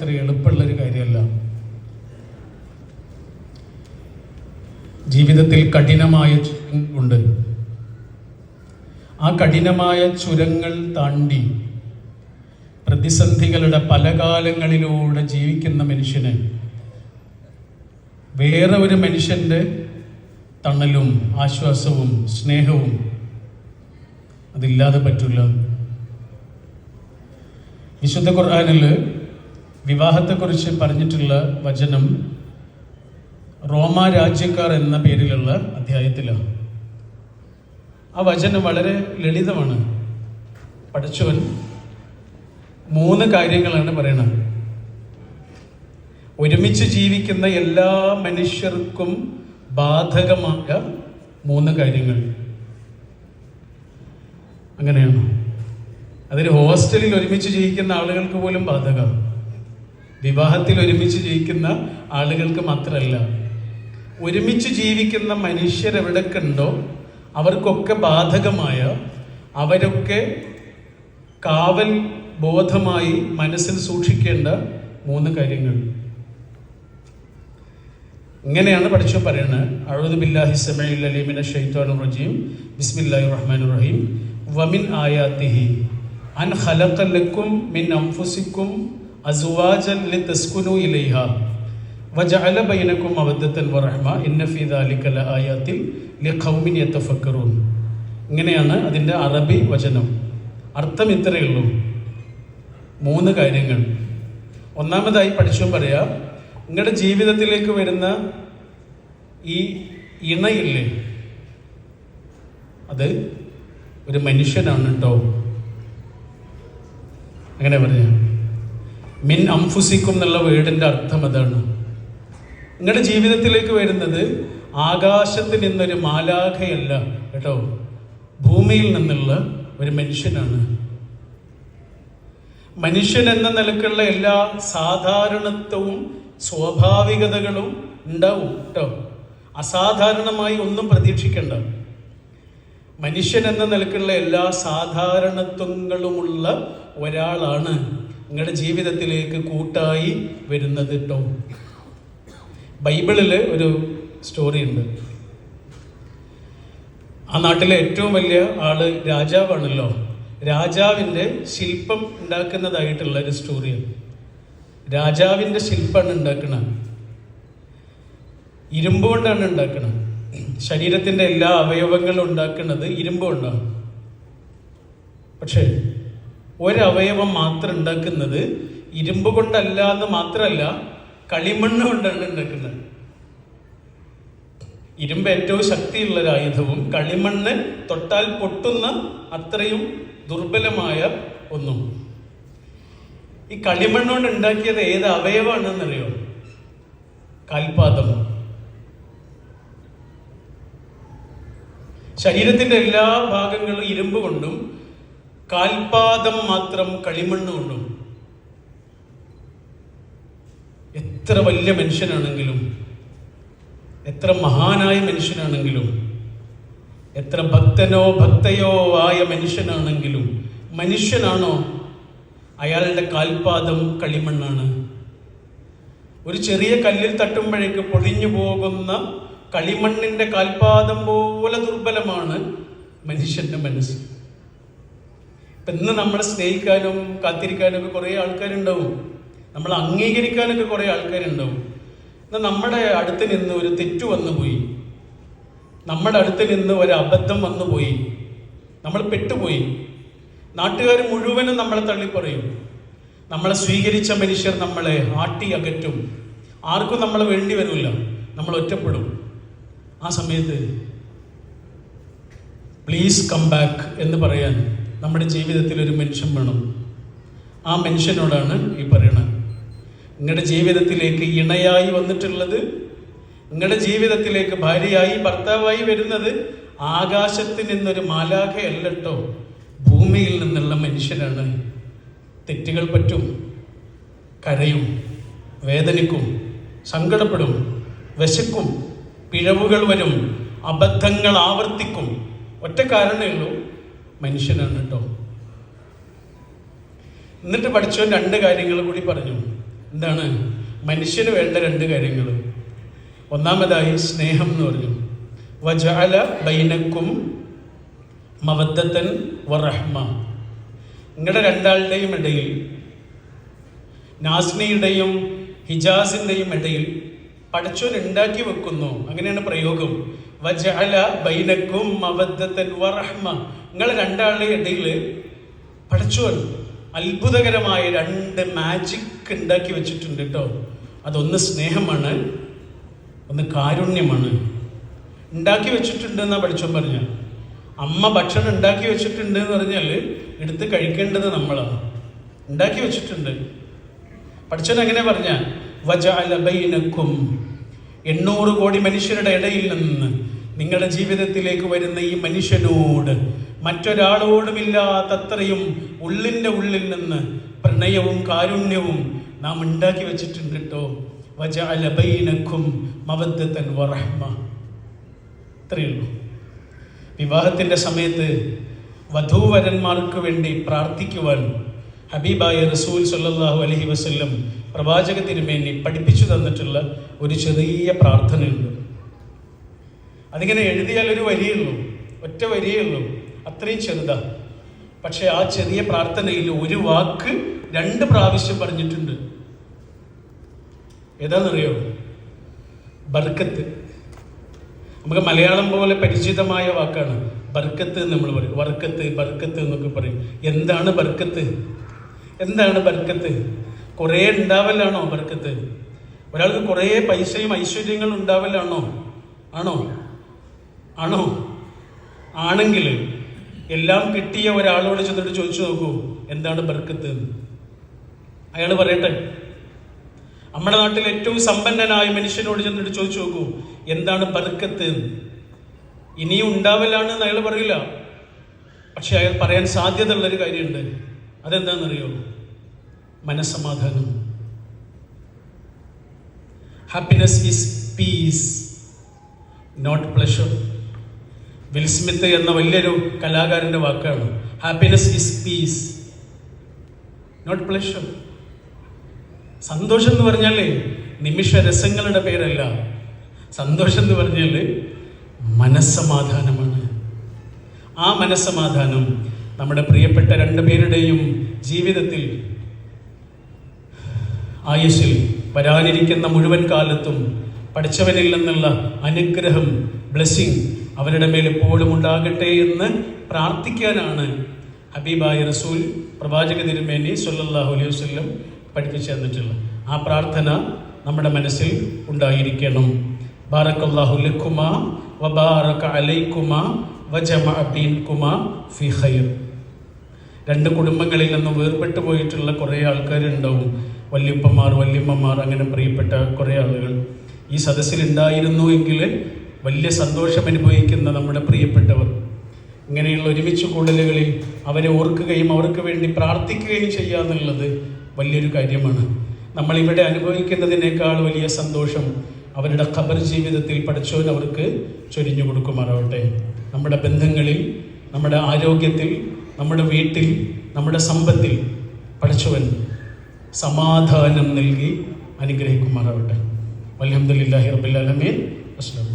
അത്ര എളുപ്പമുള്ളൊരു കാര്യമല്ല. ജീവിതത്തിൽ കഠിനമായ ചുരങ്ങളുണ്ട്. ആ കഠിനമായ ചുരങ്ങൾ താണ്ടി പ്രതിസന്ധികളുടെ പല കാലങ്ങളിലൂടെ ജീവിക്കുന്ന മനുഷ്യന് വേറെ ഒരു മനുഷ്യൻ്റെ തണലും ആശ്വാസവും സ്നേഹവും അതില്ലാതെ പറ്റില്ല. വിശുദ്ധ ഖുർആനിൽ വിവാഹത്തെക്കുറിച്ച് പറഞ്ഞിട്ടുള്ള വചനം റോമ രാജ്യക്കാർ എന്ന പേരിലുള്ള അധ്യായത്തിലാണ്. ആ വചനം വളരെ ലളിതമാണ്. പടച്ചവൻ 3 കാര്യങ്ങളാണ് പറയണത്. ഒരുമിച്ച് ജീവിക്കുന്ന എല്ലാ മനുഷ്യർക്കും ബാധകമായ 3 കാര്യങ്ങൾ. അങ്ങനെയാണ്. അതിന് ഹോസ്റ്റലിൽ ഒരുമിച്ച് ജീവിക്കുന്ന ആളുകൾക്ക് പോലും ബാധകം. വിവാഹത്തിൽ ഒരുമിച്ച് ജീവിക്കുന്ന ആളുകൾക്ക് മാത്രമല്ല, ഒരുമിച്ച് ജീവിക്കുന്ന മനുഷ്യരെവിടൊക്കെ ഉണ്ടോ അവർക്കൊക്കെ ബാധകമായ, അവരൊക്കെ കാവൽ ബോധമായി മനസ്സിൽ സൂക്ഷിക്കേണ്ട 3 കാര്യങ്ങൾ. ഇങ്ങനെയാണ് പഠിച്ചു പറയുന്നത്. അഊദു ബില്ലാഹി സമീഉൽ അലീം മിനശ് ശൈത്വാനിർ റജീം ബിസ്മില്ലാഹിർ റഹ്മാനിർ റഹീം വമിൻ ആയാതിഹി അൻ ഖലഖ ലക്കും മിൻ അൻഫുസിക്കും അസ്വാജൻ ലിതസ്കുനു ഇലൈഹാ വജഅല ബൈനക്കും മവദ്ദത്തൻ വറഹ്മ ഇന്ന ഫീ ദാലിക ലആയാതിൻ ലിഖൗമിൻ യതഫക്കറൂൻ. ഇങ്ങനെയാണ് അതിൻ്റെ അറബി വചനം. അർത്ഥം ഇത്രയേ ഉള്ളൂ. 3 കാര്യങ്ങൾ. ഒന്നാമതായി പഠിച്ചു പറയാ, നിങ്ങളുടെ ജീവിതത്തിലേക്ക് വരുന്ന ഈ ഇണയില്ലേ, അത് ഒരു മനുഷ്യനാണ് കേട്ടോ. അങ്ങനെ പറയാ. മിൻ അംഫുസിക്കും എന്നുള്ള വേർഡിൻ്റെ അർത്ഥം അതാണ്. നിങ്ങളുടെ ജീവിതത്തിലേക്ക് വരുന്നത് ആകാശത്ത് നിന്നൊരു മാലാഖയല്ല കേട്ടോ, ഭൂമിയിൽ നിന്നുള്ള ഒരു മനുഷ്യനാണ്. മനുഷ്യൻ എന്ന നിലക്കുള്ള എല്ലാ സാധാരണത്വവും സ്വാഭാവികതകളും ഉണ്ടാവും കേട്ടോ. അസാധാരണമായി ഒന്നും പ്രതീക്ഷിക്കേണ്ട. മനുഷ്യൻ എന്ന നിലക്കുള്ള എല്ലാ സാധാരണത്വങ്ങളുമുള്ള ഒരാളാണ് നിങ്ങളുടെ ജീവിതത്തിലേക്ക് കൂട്ടായി വരുന്നത് കേട്ടോ. ബൈബിളിൽ ഒരു സ്റ്റോറി ഉണ്ട്. ആ നാട്ടിലെ ഏറ്റവും വലിയ ആള് രാജാവാണല്ലോ. രാജാവിൻ്റെ ശില്പം ഉണ്ടാക്കുന്നതായിട്ടുള്ള ഒരു സ്റ്റോറിയാണ്. രാജാവിൻ്റെ ശില്പമാണ് ഉണ്ടാക്കുന്നത്. ഇരുമ്പ് കൊണ്ടാണ് ഉണ്ടാക്കുന്നത്. ശരീരത്തിൻ്റെ എല്ലാ അവയവങ്ങളും ഉണ്ടാക്കുന്നത് ഇരുമ്പ് കൊണ്ടാണ്. പക്ഷേ ഒരവയവം മാത്രം ഉണ്ടാക്കുന്നത് ഇരുമ്പ് കൊണ്ടല്ല എന്ന് മാത്രമല്ല, കളിമണ്ണ് കൊണ്ടാണ് ഉണ്ടാക്കുന്നത്. ഇരുമ്പ് ഏറ്റവും ശക്തിയുള്ള ഒരു ആയുധവും കളിമണ്ണ് തൊട്ടാൽ പൊട്ടുന്ന അത്രയും ദുർബലമായ ഒന്നും. ഈ കളിമണ്ണ് കൊണ്ട് ഉണ്ടാക്കിയത് ഏത് അവയവാണെന്നറിയോ? കാൽപാദം. ശരീരത്തിന്റെ എല്ലാ ഭാഗങ്ങളും ഇരുമ്പ് കൊണ്ടും കാൽപാദം മാത്രം കളിമണ്ണ് കൊണ്ടും. എത്ര വലിയ മനുഷ്യനാണെങ്കിലും, എത്ര മഹാനായ മനുഷ്യനാണെങ്കിലും, എത്ര ഭക്തനോ ഭക്തയോ ആയ മനുഷ്യനാണെങ്കിലും, മനുഷ്യനാണോ? അയാളുടെ കാൽപാദം കളിമണ്ണാണ്. ഒരു ചെറിയ കല്ലിൽ തട്ടുമ്പോഴേക്ക് പൊളിഞ്ഞു പോകുന്ന കളിമണ്ണിന്റെ കാൽപാദം പോലെ ദുർബലമാണ് മനുഷ്യന്റെ മനസ്സ്. ഇപ്പം ഇന്ന് നമ്മളെ സ്നേഹിക്കാനും കാത്തിരിക്കാനും ഒക്കെ കുറേ ആൾക്കാരുണ്ടാവും. നമ്മൾ അംഗീകരിക്കാനൊക്കെ കുറേ ആൾക്കാരുണ്ടാവും. എന്നാൽ നമ്മുടെ അടുത്ത് നിന്ന് ഒരു തെറ്റു വന്നുപോയി, നമ്മുടെ അടുത്ത് നിന്ന് ഒരു അബദ്ധം വന്നുപോയി, നമ്മൾ പെട്ടുപോയി. നാട്ടുകാർ മുഴുവനും നമ്മളെ തള്ളിപ്പറയും. നമ്മളെ സ്വീകരിച്ച മനുഷ്യർ നമ്മളെ ആട്ടി അകറ്റും. ആർക്കും നമ്മളെ വേണ്ടി വരില്ല, നമ്മൾ ഒറ്റപ്പെടും. ആ സമയത്ത് പ്ലീസ് കം ബാക്ക് എന്ന് പറയാൻ നമ്മുടെ ജീവിതത്തിൽ ഒരു മനുഷ്യൻ വേണം. ആ മനുഷ്യനോടാണ് ഈ പറയണത്. നിങ്ങളുടെ ജീവിതത്തിലേക്ക് ഇണയായി വന്നിട്ടുള്ളത്, നിങ്ങളുടെ ജീവിതത്തിലേക്ക് ഭാര്യയായി ഭർത്താവായി വരുന്നത് ആകാശത്ത് നിന്നൊരു മാലാഖയല്ലോ, ഭൂമിയിൽ നിന്നുള്ള മനുഷ്യനാണ്. തെറ്റുകൾ പറ്റും, കരയും, വേദനിക്കും, സങ്കടപ്പെടും, വിശക്കും, പിഴവുകൾ വരും, അബദ്ധങ്ങൾ ആവർത്തിക്കും. ഒറ്റ കാരണമേ ഉള്ളൂ, മനുഷ്യനാണ് കേട്ടോ. എന്നിട്ട് പഠിച്ചവൻ 2 കാര്യങ്ങൾ കൂടി പറഞ്ഞു. എന്താണ് മനുഷ്യന് വേണ്ട രണ്ട് കാര്യങ്ങൾ. ഒന്നാമതായി സ്നേഹം എന്ന് പറഞ്ഞു. വജഅല ബൈനക്കും മവദ്ദത്തൻ വറഹ്മ. നിങ്ങളുടെ രണ്ടാളുടെയും ഇടയിൽ, നാസ്നിയുടെയും ഹിജാസിൻ്റെയും ഇടയിൽ പടച്ചോൻ ഉണ്ടാക്കി വെക്കുന്നു. അങ്ങനെയാണ് പ്രയോഗം. വജഅല ബൈനക്കും മവദ്ദത്തൻ വറഹ്മ. നിങ്ങളെ രണ്ടാളുടെ ഇടയിൽ പടച്ചോൻ അത്ഭുതകരമായ രണ്ട് മാജിക് ഉണ്ടാക്കി വെച്ചിട്ടുണ്ട് കേട്ടോ. അതൊന്ന് സ്നേഹമാണ്, ഒന്ന് കാരുണ്യമാണ്. ഉണ്ടാക്കി വെച്ചിട്ടുണ്ട് എന്നാ പടച്ചോൻ പറഞ്ഞ. അമ്മ ഭക്ഷണം ഉണ്ടാക്കി വെച്ചിട്ടുണ്ട് എന്ന് പറഞ്ഞാൽ എടുത്ത് കഴിക്കേണ്ടത് നമ്മളാണ്. ഉണ്ടാക്കി വെച്ചിട്ടുണ്ട്. പടച്ചോൻ എങ്ങനെ പറഞ്ഞ വജഅല ബൈനക്കും, 800 കോടി മനുഷ്യരുടെ ഇടയിൽ നിന്ന് നിങ്ങളുടെ ജീവിതത്തിലേക്ക് വരുന്ന ഈ മനുഷ്യനോട് മറ്റൊരാളോടുമില്ലാത്തത്രയും ഉള്ളിൻ്റെ ഉള്ളിൽ നിന്ന് പ്രണയവും കാരുണ്യവും നാം ഉണ്ടാക്കി വെച്ചിട്ടുണ്ട് കേട്ടോ. വജഅല ബൈനക്കും മവദ്ദത്തൻ വറഹ്മ. ഇത്രയേ ഉള്ളൂ. വിവാഹത്തിൻ്റെ സമയത്ത് വധൂവരന്മാർക്ക് വേണ്ടി പ്രാർത്ഥിക്കുവാൻ ഹബീബായ റസൂൽ സല്ലല്ലാഹു അലൈഹി വസല്ലം പ്രവാചക തിരുമേനി പഠിപ്പിച്ചു തന്നിട്ടുള്ള ഒരു ചെറിയ പ്രാർത്ഥനയുണ്ട്. അതിങ്ങനെ എഴുതിയാൽ ഒരു വരിയുള്ളൂ, ഒറ്റ വരിയുള്ളൂ, അത്രയും ചെറുതാ. പക്ഷെ ആ ചെറിയ പ്രാർത്ഥനയിൽ ഒരു വാക്ക് 2 പ്രാവശ്യം പറഞ്ഞിട്ടുണ്ട്. ഏതാണെന്നറിയോ? ബർക്കത്ത്. നമുക്ക് മലയാളം പോലെ പരിചിതമായ വാക്കാണ് ബർക്കത്ത് എന്ന് നമ്മൾ പറയും. വർക്കത്ത്, ബർക്കത്ത് എന്നൊക്കെ പറയും. എന്താണ് ബർക്കത്ത്? എന്താണ് ബർക്കത്ത്? കുറേ ഉണ്ടാവലാണോ ബർക്കത്ത്? ഒരാൾക്ക് കുറേ പൈസയും ഐശ്വര്യങ്ങളും ഉണ്ടാവലാണോ? ആണോ? ആണോ? ആണെങ്കിൽ എല്ലാം കിട്ടിയ ഒരാളോട് ചെന്നിട്ട് ചോദിച്ചു നോക്കൂ, എന്താണ് ബർക്കത്ത്? അയാൾ പറയട്ടെ. നമ്മുടെ നാട്ടിൽ ഏറ്റവും സമ്പന്നനായ മനുഷ്യനോട് ചെന്നിട്ട് ചോദിച്ചു നോക്കൂ, എന്താണ് ബർക്കത്ത്? ഇനിയും ഉണ്ടാവലാണെന്ന് അയാൾ പറയില്ല. പക്ഷെ അയാൾ പറയാൻ സാധ്യതയുള്ളൊരു കാര്യമുണ്ട്. അതെന്താണെന്നറിയോ? മനസ്സമാധാനം. Happiness is peace, not pleasure. Will Smith എന്ന വലിയൊരു കലാകാരൻ്റെ വാക്കാണ്. Happiness is peace, not pleasure. സന്തോഷം എന്ന് പറഞ്ഞാൽ നിമിഷ രസങ്ങളുടെ പേരല്ല. സന്തോഷം എന്ന് പറഞ്ഞാൽ മനസ്സമാധാനമാണ്. ആ മനസ്സമാധാനം നമ്മുടെ പ്രിയപ്പെട്ട 2 പേരുടെയും ജീവിതത്തിൽ, ആയുസ്സിൽ വരാനിരിക്കുന്ന മുഴുവൻ കാലത്തും പഠിച്ചവനിൽ നിന്നുള്ള അനുഗ്രഹം, ബ്ലെസ്സിങ് അവരുടെ മേൽ എപ്പോഴും ഉണ്ടാകട്ടെ എന്ന് പ്രാർത്ഥിക്കാനാണ് ഹബീബായ റസൂൽ പ്രവാചക തിരുമേനി സല്ലല്ലാഹു അലൈഹി വസല്ലം പഠിപ്പിച്ചു തന്നിട്ടുള്ളത്. ആ പ്രാർത്ഥന നമ്മുടെ മനസ്സിൽ ഉണ്ടായിരിക്കണം. ബാറക്കല്ലാഹു ലക്കുമാ വബാറക അലൈക്കുമാ വജമഅ ബൈനകുമാ ഫീ ഖൈർ. 2 കുടുംബങ്ങളിൽ നിന്നും വേർപെട്ടു പോയിട്ടുള്ള കുറേ ആൾക്കാരുണ്ടാവും. വല്യപ്പന്മാർ, വല്യമ്മമാർ, അങ്ങനെ പ്രിയപ്പെട്ട കുറേ ആളുകൾ ഈ സദസ്സിൽ ഉണ്ടായിരുന്നു എങ്കിൽ വലിയ സന്തോഷം അനുഭവിക്കുന്ന നമ്മുടെ പ്രിയപ്പെട്ടവർ, ഇങ്ങനെയുള്ള ഒരുമിച്ച് കൂടലുകളിൽ അവരെ ഓർക്കുകയും അവർക്ക് വേണ്ടി പ്രാർത്ഥിക്കുകയും ചെയ്യുക എന്നുള്ളത് വലിയൊരു കാര്യമാണ്. നമ്മളിവിടെ അനുഭവിക്കുന്നതിനേക്കാൾ വലിയ സന്തോഷം അവരുടെ ഖബർ ജീവിതത്തിൽ പടച്ചോൻ അവർക്ക് ചൊരിഞ്ഞു കൊടുക്കുമാറാവട്ടെ. നമ്മുടെ ബന്ധങ്ങളിൽ, നമ്മുടെ ആരോഗ്യത്തിൽ, നമ്മുടെ വീട്ടിൽ, നമ്മുടെ സമ്പത്തിൽ പടച്ചവൻ സമാധാനം നൽകി അനുഗ്രഹിക്കുമാറാവട്ടെ. അൽഹംദുലില്ലാഹി റബ്ബിൽ ആലമീൻ. അസ്സലാമു